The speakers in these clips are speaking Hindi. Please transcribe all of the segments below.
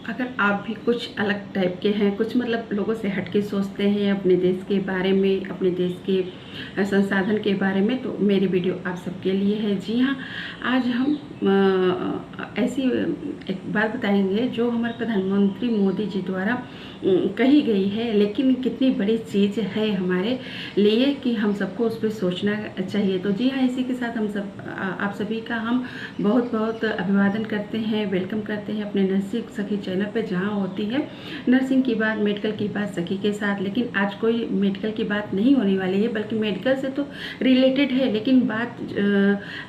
अगर आप भी कुछ अलग टाइप के हैं, कुछ मतलब लोगों से हट के सोचते हैं अपने देश के बारे में, अपने देश के संसाधन के बारे में, तो मेरी वीडियो आप सबके लिए है। जी हाँ, आज हम ऐसी एक बात बताएंगे जो हमारे प्रधानमंत्री मोदी जी द्वारा कही गई है, लेकिन कितनी बड़ी चीज़ है हमारे लिए कि हम सबको उस पर सोचना चाहिए। तो जी हाँ, इसी के साथ हम सब आप सभी का हम बहुत बहुत अभिवादन करते हैं, वेलकम करते हैं अपने नर्सिंग सखी चैनल पे, जहाँ होती है नर्सिंग की बात, मेडिकल की बात सखी के साथ। लेकिन आज कोई मेडिकल की बात नहीं होने वाली है, बल्कि मेडिकल से तो रिलेटेड है, लेकिन बात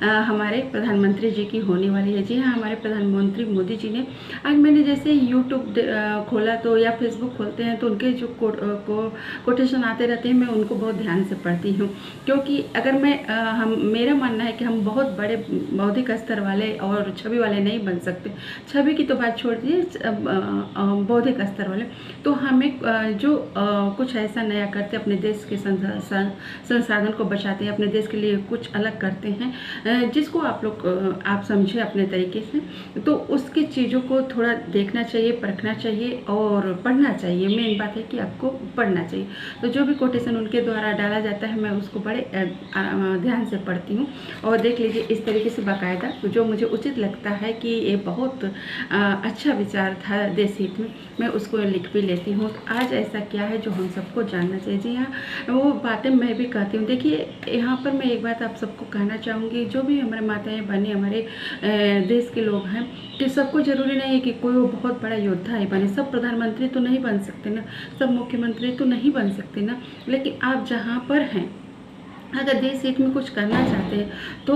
हमारे प्रधानमंत्री जी की होने वाली है। जी हाँ, हमारे प्रधानमंत्री मोदी जी ने आज, मैंने जैसे यूट्यूब खोला तो या फेसबुक खोलते हैं तो उनके जो कोटेशन आते रहते हैं, मैं उनको बहुत ध्यान से पढ़ती हूँ, क्योंकि अगर मेरा मानना है कि हम बहुत बड़े बौद्धिक स्तर वाले और छवि वाले नहीं बन सकते। छवि की तो बात छोड़ दीजिए, बौद्धिक स्तर वाले तो हमें जो कुछ ऐसा नया करते, अपने देश के संसाधन को बचाते हैं, अपने देश के लिए कुछ अलग करते हैं, जिसको आप लोग आप समझे अपने तरीके से, तो उसकी चीज़ों को थोड़ा देखना चाहिए, परखना चाहिए और पढ़ना चाहिए। मेन बात है कि आपको पढ़ना चाहिए। तो जो भी कोटेशन उनके द्वारा डाला जाता है, मैं उसको बड़े ध्यान से पढ़ती हूँ और देख लीजिए इस तरीके से बाकायदा, जो मुझे उचित लगता है कि ये बहुत अच्छा विचार था देश हित में, मैं उसको लिख भी लेती हूँ। तो आज ऐसा क्या है जो हम सबको जानना चाहिए। जी हाँ, वो बातें मैं भी कहती हूँ। देखिए, यहाँ पर मैं एक बात आप सबको कहना चाहूँगी, जो भी हमारे माताएं बहनें, हमारे देश के लोग हैं, कि सबको ज़रूरी नहीं है कि कोई वो बहुत बड़ा योद्धा ही बने, सब प्रधानमंत्री तो नहीं बन सकते ना, सब मुख्यमंत्री तो नहीं बन सकते ना, लेकिन आप जहाँ पर हैं, अगर देश हित में कुछ करना चाहते हैं तो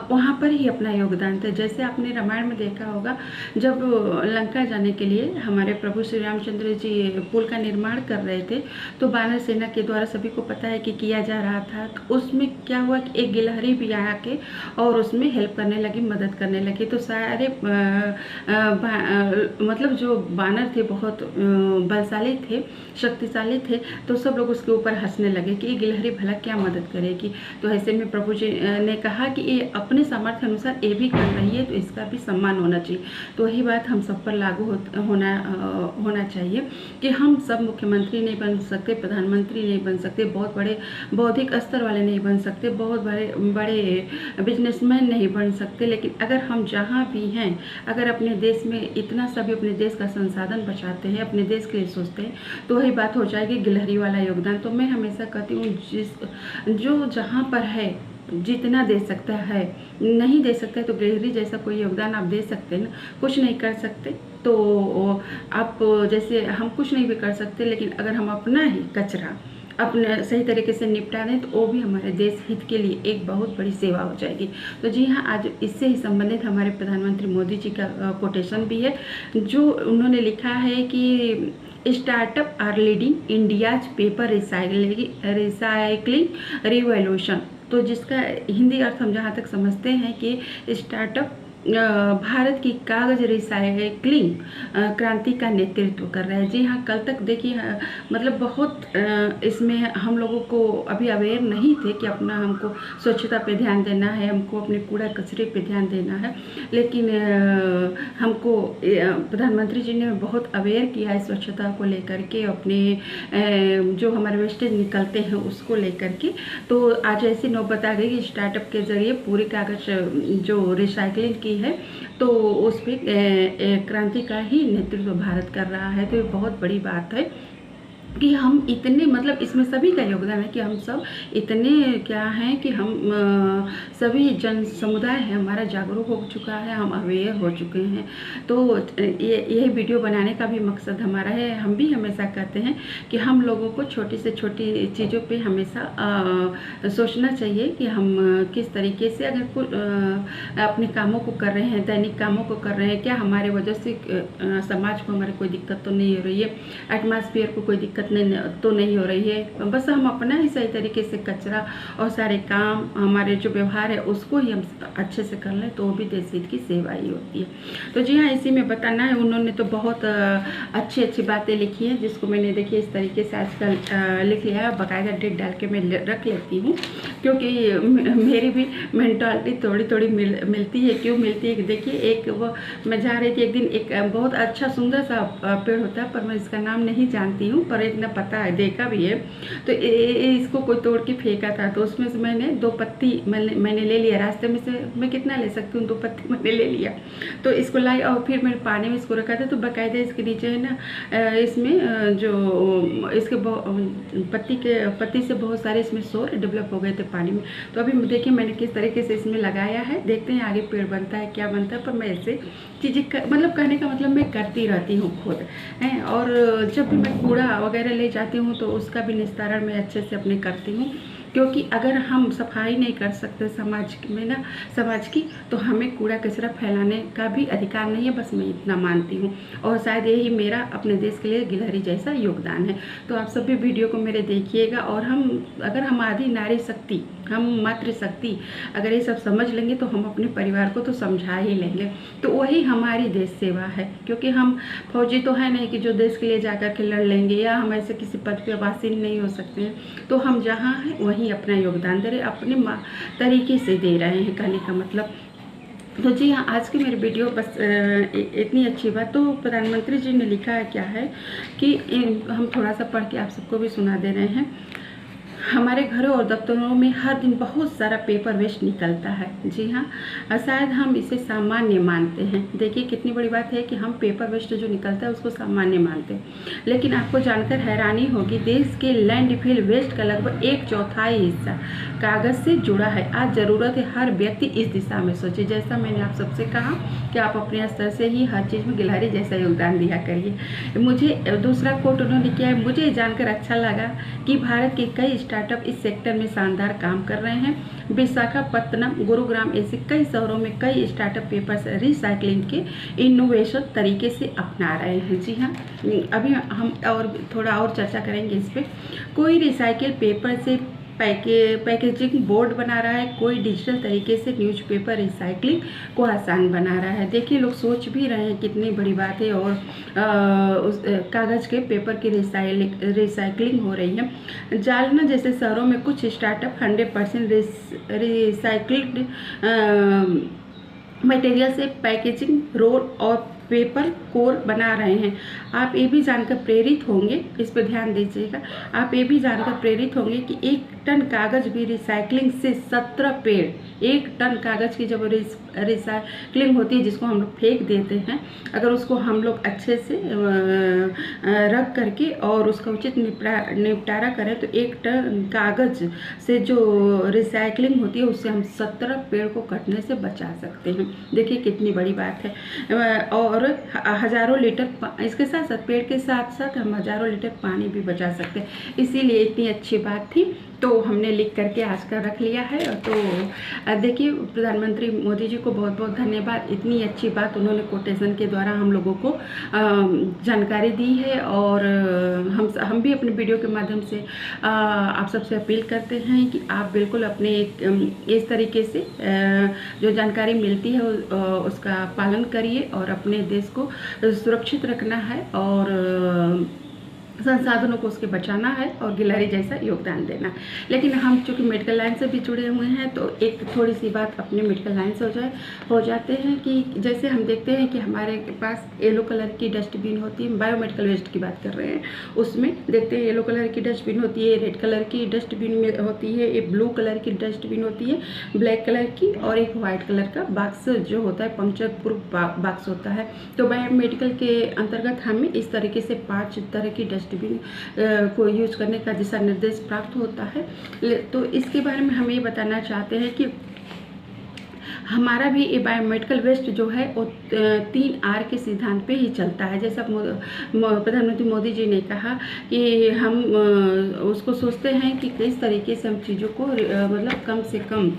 वहाँ पर ही अपना योगदान दें। जैसे आपने रामायण में देखा होगा, जब लंका जाने के लिए हमारे प्रभु श्री रामचंद्र जी पुल का निर्माण कर रहे थे, तो वानर सेना के द्वारा सभी को पता है कि किया जा रहा था। तो उसमें क्या हुआ कि एक गिलहरी भी आया के और उसमें हेल्प करने लगी, मदद करने लगी। तो सारे मतलब जो वानर थे बहुत बलशाली थे, शक्तिशाली थे, तो सब लोग उसके ऊपर हंसने लगे कि ये गिलहरी भला क्या मदद करेगी। तो ऐसे में प्रभु जी ने कहा कि ये अपने सामर्थ्य अनुसार ये भी कर रही है, तो इसका भी सम्मान होना चाहिए। तो वही बात हम सब पर लागू होना चाहिए कि हम सब मुख्यमंत्री नहीं बन सकते, प्रधानमंत्री नहीं बन सकते, बहुत बड़े बौद्धिक स्तर वाले नहीं बन सकते, बहुत बड़े बिजनेसमैन नहीं बन सकते, लेकिन अगर हम जहाँ भी हैं, अगर अपने देश में इतना सभी अपने देश का संसाधन बचाते हैं, अपने देश के लिए सोचते हैं, तो वही बात हो जाएगी गिलहरी वाला योगदान। तो मैं हमेशा कहती हूँ, जो जहाँ पर है जितना दे सकता है, नहीं दे सकता है तो गिलहरी जैसा कोई योगदान आप दे सकते हैं ना। कुछ नहीं कर सकते तो आप, जैसे हम कुछ नहीं भी कर सकते, लेकिन अगर हम अपना ही कचरा अपने सही तरीके से निपटा दें, तो वो भी हमारे देश हित के लिए एक बहुत बड़ी सेवा हो जाएगी। तो जी हाँ, आज इससे ही संबंधित हमारे प्रधानमंत्री मोदी जी का कोटेशन भी है, जो उन्होंने लिखा है कि startup are leading India's paper recycling revolution. तो जिसका हिंदी अर्थ हम जहाँ तक समझते हैं कि स्टार्टअप भारत की कागज रिसाइकलिंग क्रांति का नेतृत्व कर रहा है। जी हाँ, कल तक देखिए मतलब बहुत इसमें हम लोगों को अभी अवेयर नहीं थे कि अपना हमको स्वच्छता पे ध्यान देना है, हमको अपने कूड़ा कचरे पे ध्यान देना है, लेकिन हमको प्रधानमंत्री जी ने बहुत अवेयर किया है स्वच्छता को लेकर के, अपने जो हमारे वेस्टेज निकलते हैं उसको लेकर के। तो आज ऐसी नौबत आ गई कि स्टार्टअप के जरिए पूरी कागज जो रिसाइकलिंग की है, तो उस पर क्रांति का ही नेतृत्व भारत कर रहा है। तो ये बहुत बड़ी बात है कि हम इतने, मतलब इसमें सभी का योगदान है कि हम सब इतने क्या हैं कि हम सभी जन समुदाय है हमारा जागरूक हो चुका है, हम अवेयर हो चुके हैं। तो ये वीडियो बनाने का भी मकसद हमारा है। हम भी हमेशा कहते हैं कि हम लोगों को छोटी से छोटी चीज़ों पे हमेशा सोचना चाहिए कि हम किस तरीके से अगर कुछ अपने कामों को कर रहे हैं, दैनिक कामों को कर रहे हैं, क्या हमारे वजह से समाज को हमारे कोई दिक्कत तो नहीं हो रही है, एटमॉस्फेयर को कोई दिक्कत दिक्कत तो नहीं हो रही है। बस हम अपना ही सही तरीके से कचरा और सारे काम, हमारे जो व्यवहार है उसको ही हम अच्छे से कर लें तो वो भी देश हित की सेवा ही होती है। तो जी हाँ, इसी में बताना है। उन्होंने तो बहुत अच्छी अच्छी बातें लिखी हैं, जिसको मैंने देखिए इस तरीके से आजकल लिख लिया है। बाकायदा डेट डाल के मैं रख लेती हूँ, क्योंकि मेरी भी मेंटालिटी थोड़ी थोड़ी मिलती है। क्यों मिलती है कि देखिए, एक वो मैं जा रही थी एक दिन, एक बहुत अच्छा सुंदर सा पेड़ होता है, पर मैं इसका नाम नहीं जानती हूँ, पर इतना पता है, देखा भी है। तो इसको कोई तोड़ के फेंका था, तो उसमें से मैंने 2 पत्ती मैंने ले लिया। रास्ते में से मैं कितना ले सकती हूँ, 2 पत्ती मैंने ले लिया। तो इसको लाई और फिर मैंने पानी में इसको रखा था। तो बाकायदा इसके नीचे है ना, इसमें जो इसके पत्ती से बहुत सारे इसमें सोर डेवलप हो गए थे पानी में। तो अभी देखिए मैंने किस तरीके से इसमें लगाया है, देखते हैं आगे पेड़ बनता है क्या बनता है। पर मैं ऐसे चीज़ें मतलब कहने का मतलब मैं करती रहती हूँ खुद हैं। और जब भी मैं कूड़ा वगैरह ले जाती हूँ तो उसका भी निस्तारण मैं अच्छे से अपने करती हूँ, क्योंकि अगर हम सफाई नहीं कर सकते समाज की, तो हमें कूड़ा कचरा फैलाने का भी अधिकार नहीं है। बस मैं इतना मानती हूँ, और शायद यही मेरा अपने देश के लिए गिलहरी जैसा योगदान है। तो आप सभी वीडियो को मेरे देखिएगा, और अगर हम आदि नारी शक्ति, हम मातृशक्ति अगर ये सब समझ लेंगे तो हम अपने परिवार को तो समझा ही लेंगे। तो वही हमारी देश सेवा है, क्योंकि हम फौजी तो है नहीं कि जो देश के लिए जाकर के लड़ लेंगे, या हम ऐसे किसी पद पे आसीन नहीं हो सकते हैं। तो हम जहाँ हैं वहीं अपना योगदान दे रहे, अपने तरीके से दे रहे हैं, कहने का मतलब। तो जी हाँ, आज की मेरी वीडियो बस इतनी अच्छी बात। तो प्रधानमंत्री जी ने लिखा है क्या है कि हम थोड़ा सा पढ़ के आप सबको भी सुना दे रहे हैं। हमारे घरों और दफ्तरों में हर दिन बहुत सारा पेपर वेस्ट निकलता है। जी हाँ, शायद हम इसे सामान्य मानते हैं। देखिए कितनी बड़ी बात है कि हम पेपर वेस्ट जो निकलता है उसको सामान्य मानते हैं, लेकिन आपको जानकर हैरानी होगी, देश के लैंडफिल वेस्ट का लगभग 1/4 हिस्सा कागज़ से जुड़ा है। आज ज़रूरत है हर व्यक्ति इस दिशा में सोचे। जैसा मैंने आप सबसे कहा कि आप अपने स्तर से ही हर चीज़ में गिलहरी जैसा योगदान दिया करिए। मुझे दूसरा कोट उन्होंने किया है, मुझे जानकर अच्छा लगा कि भारत के कई स्टार्टअप इस सेक्टर में शानदार काम कर रहे हैं। विशाखापत्तनम, गुरुग्राम ऐसे कई शहरों में कई स्टार्टअप पेपर रिसाइकलिंग के इनोवेशन तरीके से अपना रहे हैं। जी हाँ, अभी हम और थोड़ा और चर्चा करेंगे इस पर। कोई रिसाइकिल पेपर से पैकेजिंग बोर्ड बना रहा है, कोई डिजिटल तरीके से न्यूज़पेपर रिसाइकलिंग को आसान बना रहा है। देखिए लोग सोच भी रहे हैं कितनी बड़ी बात है, और उस कागज़ के पेपर की रिसाइकलिंग हो रही है। जालना जैसे शहरों में कुछ स्टार्टअप 100% रिसाइक्ल्ड मटेरियल से पैकेजिंग, रोल और पेपर कोर बना रहे हैं। आप ये भी जानकर प्रेरित होंगे, इस पर ध्यान दीजिएगा, आप ये भी जानकर प्रेरित होंगे कि 1 टन कागज़ भी रिसाइकलिंग से 17 पेड़, 1 टन कागज़ की जब रिसाइकलिंग होती है, जिसको हम लोग फेंक देते हैं, अगर उसको हम लोग अच्छे से रख करके और उसका उचित निपटारा करें तो 1 टन कागज़ से जो रिसाइकलिंग होती है उससे हम 17 पेड़ को कटने से बचा सकते हैं। देखिए कितनी बड़ी बात है। और हज़ारों लीटर, इसके साथ साथ पेड़ के साथ साथ हम हज़ारों लीटर पानी भी बचा सकते हैं। इसीलिए इतनी अच्छी बात थी तो हमने लिख करके आज का रख लिया है। तो देखिए प्रधानमंत्री मोदी जी को बहुत बहुत धन्यवाद, इतनी अच्छी बात उन्होंने कोटेशन के द्वारा हम लोगों को जानकारी दी है। और हम भी अपने वीडियो के माध्यम से आप सबसे अपील करते हैं कि आप बिल्कुल अपने इस तरीके से जो जानकारी मिलती है उसका पालन करिए, और अपने देश को सुरक्षित रखना है, और संसाधनों को उसके बचाना है, और गिलहरी जैसा योगदान देना है। लेकिन हम चूँकि मेडिकल लाइन से भी जुड़े हुए हैं तो एक थोड़ी सी बात अपने मेडिकल लाइन से हो जाते हैं कि जैसे हम देखते हैं कि हमारे पास येलो कलर की डस्टबिन होती है, बायोमेडिकल वेस्ट की बात कर रहे हैं, उसमें देखते हैं येलो कलर की डस्टबिन होती है, रेड कलर की डस्टबिन में होती है, एक ब्लू कलर की डस्टबिन होती है, ब्लैक कलर की, और एक वाइट कलर का बॉक्स जो होता है पंक्चर प्रूफ बॉक्स होता है। तो बायोमेडिकल के अंतर्गत हमें इस तरीके से 5 तरह की डस्टबिन को यूज करने का दिशा निर्देश प्राप्त होता है। तो इसके बारे में हम ये बताना चाहते हैं कि हमारा भी ये बायोमेडिकल वेस्ट जो है वो 3R के सिद्धांत पे ही चलता है। जैसा प्रधानमंत्री मोदी जी ने कहा कि हम उसको सोचते हैं कि किस तरीके से हम चीज़ों को मतलब कम से कम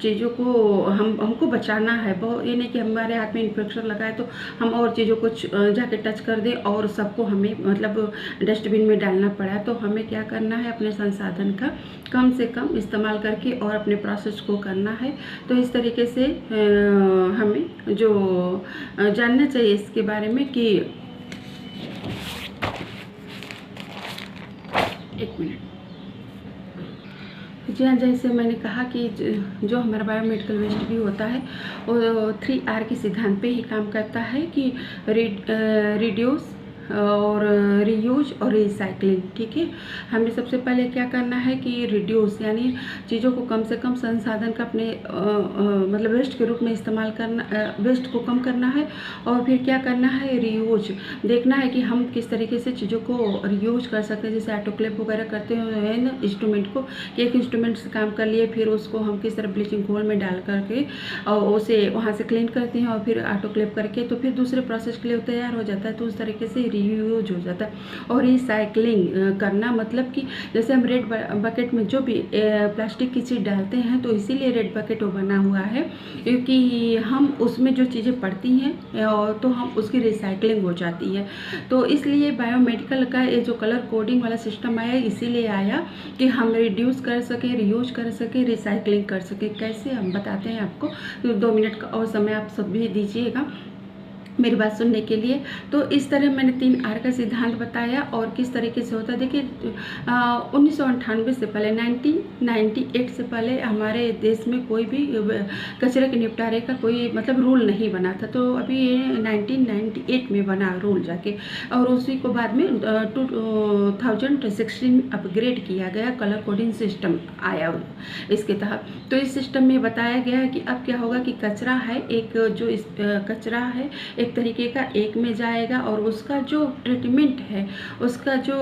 चीज़ों को हमको बचाना है। वो ये नहीं कि हमारे हाथ में इन्फेक्शन लगा है तो हम और चीज़ों को जाके टच कर दें और सबको हमें मतलब डस्टबिन में डालना पड़ा। तो हमें क्या करना है, अपने संसाधन का कम से कम इस्तेमाल करके और अपने प्रोसेस को करना है। तो इस तरीके से हमें जो जानना चाहिए इसके बारे में कि एक मिनट। जी हाँ, जैसे मैंने कहा कि जो हमारा बायोमेडिकल वेस्ट भी होता है वो 3R के सिद्धांत पे ही काम करता है कि रिड्यूस और रीयूज और रिसाइकलिंग। ठीक है, हमें सबसे पहले क्या करना है कि रिड्यूस यानी चीज़ों को कम से कम संसाधन का अपने मतलब वेस्ट के रूप में इस्तेमाल करना, वेस्ट को कम करना है। और फिर क्या करना है, रीयूज, देखना है कि हम किस तरीके से चीज़ों को रीयूज कर सकते हैं। जैसे ऑटोक्लेव वगैरह करते हैं ना इंस्ट्रूमेंट को, कि एक इंस्ट्रूमेंट से काम कर लिए फिर उसको हम किस तरह ब्लीचिंग घोल में डाल करके और उसे वहाँ से क्लीन करते हैं और फिर ऑटोक्लेव करके तो फिर दूसरे प्रोसेस के लिए तैयार हो जाता है। तो उस तरीके से यूज हो जाता है। और रिसाइकलिंग करना मतलब कि जैसे हम रेड बकेट में जो भी प्लास्टिक की चीज़ डालते हैं तो इसीलिए रेड बकेट वो बना हुआ है क्योंकि हम उसमें जो चीज़ें पड़ती हैं और तो हम उसकी रिसाइकलिंग हो जाती है। तो इसलिए बायोमेडिकल का ये जो कलर कोडिंग वाला सिस्टम आया इसीलिए आया कि हम रिड्यूस कर सकें, रीयूज कर सकें, रिसाइकलिंग कर सकें। कैसे हम बताते हैं आपको, तो 2 मिनट का और समय आप सब भी दीजिएगा मेरी बात सुनने के लिए। तो इस तरह मैंने 3R का सिद्धांत बताया और किस तरीके से होता है। देखिए 1998 से पहले 1998 से पहले हमारे देश में कोई भी कचरे के निपटारे का कोई मतलब रूल नहीं बना था। तो अभी ये 1998 में बना रूल जाके, और उसी को बाद में 2016 में अपग्रेड किया गया, कलर कोडिंग सिस्टम आया इसके तहत। तो इस सिस्टम में बताया गया है कि अब क्या होगा कि कचरा है एक जो कचरा है एक तरीके का एक में जाएगा और उसका जो ट्रीटमेंट है, उसका जो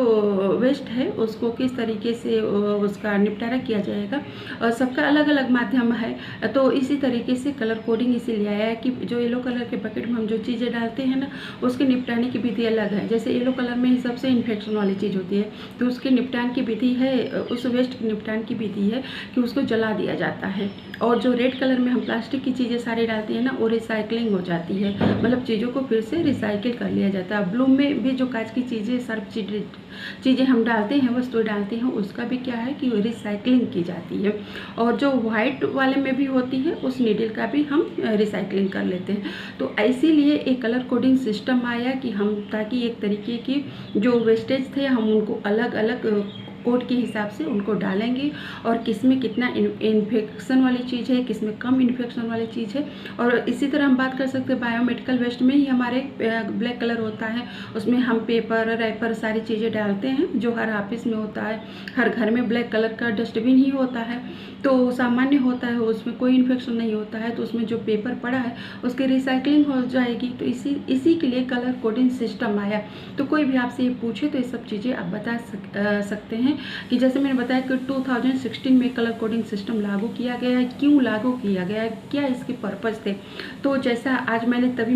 वेस्ट है उसको किस तरीके से उसका निपटारा किया जाएगा और सबका अलग अलग माध्यम है। तो इसी तरीके से कलर कोडिंग इसीलिए आया है कि जो येलो कलर के बकेट में हम जो चीज़ें डालते हैं ना उसके निपटाने की विधि अलग है। जैसे येलो कलर में ही सबसे इन्फेक्शन वाली चीज़ होती है तो उसके निपटान की विधि है, उस वेस्ट के निपटान की विधि है कि उसको जला दिया जाता है। और जो रेड कलर में हम प्लास्टिक की चीज़ें सारी डालते हैं ना वो रिसाइकलिंग हो जाती है, मतलब चीज़ों को फिर से रिसाइकिल कर लिया जाता है। ब्लू में भी जो कांच की चीज़ें सर्फ चीज़ें हम डालते हैं, वस्तु डालते हैं, उसका भी क्या है कि रिसाइकलिंग की जाती है। और जो वाइट वाले में भी होती है उस नीडल का भी हम रिसाइकलिंग कर लेते हैं। तो इसीलिए एक कलर कोडिंग सिस्टम आया कि हम ताकि एक तरीके की जो वेस्टेज थे हम उनको अलग अलग कोड के हिसाब से उनको डालेंगे और किस में कितना इन्फेक्शन वाली चीज़ है, किस में कम इन्फेक्शन वाली चीज़ है। और इसी तरह हम बात कर सकते हैं बायोमेडिकल वेस्ट में ही हमारे ब्लैक कलर होता है, उसमें हम पेपर रैपर सारी चीज़ें डालते हैं जो हर ऑफिस में होता है, हर घर में ब्लैक कलर का डस्टबिन ही होता है तो सामान्य होता है, उसमें कोई इन्फेक्शन नहीं होता है। तो उसमें जो पेपर पड़ा है उसकी रिसाइकलिंग हो जाएगी। तो इसी के लिए कलर कोडिंग सिस्टम आया। तो कोई भी आपसे ये पूछे तो ये सब चीज़ें आप बता सकते हैं कि जैसे मैंने बताया कि 2016 में कलर कोडिंग सिस्टम लागू किया गया है। क्यों लागू किया गया है, क्या इसके पर्पज़ थे, तो जैसा आज मैंने तभी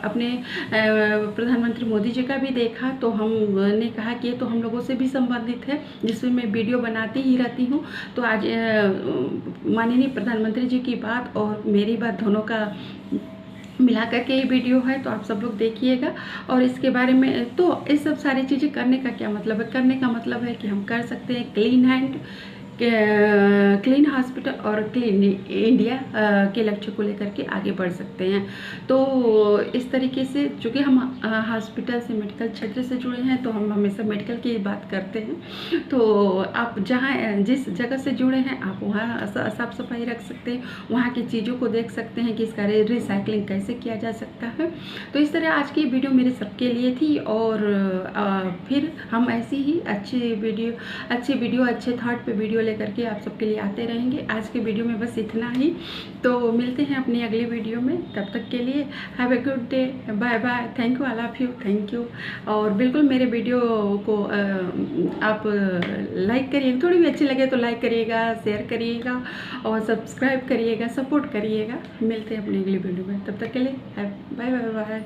अपने प्रधानमंत्री मोदी जी का भी देखा तो हमने कहा कि ये तो हम लोगों से भी संबंधित है जिसमें मैं वीडियो बनाती ही रहती हूँ। तो आज माननीय प्रधानमंत्री जी की बात और मेरी बात दोनों का मिला करके ये वीडियो है तो आप सब लोग देखिएगा। और इसके बारे में तो इस सब सारी चीज़ें करने का क्या मतलब है, करने का मतलब है कि हम कर सकते हैं क्लीन हैंड, क्लीन हॉस्पिटल और क्लीन इंडिया के लक्ष्य को लेकर के आगे बढ़ सकते हैं। तो इस तरीके से चूँकि हम हॉस्पिटल से मेडिकल क्षेत्र से जुड़े हैं तो हम हमेशा मेडिकल की बात करते हैं। तो आप जहाँ जिस जगह से जुड़े हैं आप वहाँ साफ सफाई रख सकते हैं, वहाँ की चीज़ों को देख सकते हैं कि इसका रिसाइकलिंग कैसे किया जा सकता है। तो इस तरह आज की वीडियो मेरे सबके लिए थी और फिर हम ऐसी ही अच्छी वीडियो अच्छे थॉट पे वीडियो लेकर के आप सबके लिए आते रहेंगे। आज के वीडियो में बस इतना ही, तो मिलते हैं अपनी अगली वीडियो में। तब तक के लिए have a good day, bye bye, thank you all of you, thank you. और बिल्कुल मेरे वीडियो को आप लाइक करिए, थोड़ी भी अच्छी लगे तो लाइक करिएगा, शेयर करिएगा और सब्सक्राइब करिएगा, सपोर्ट करिएगा। मिलते हैं अपनी अगली वीडियो में, तब तक के लिए बाय बाय बाय।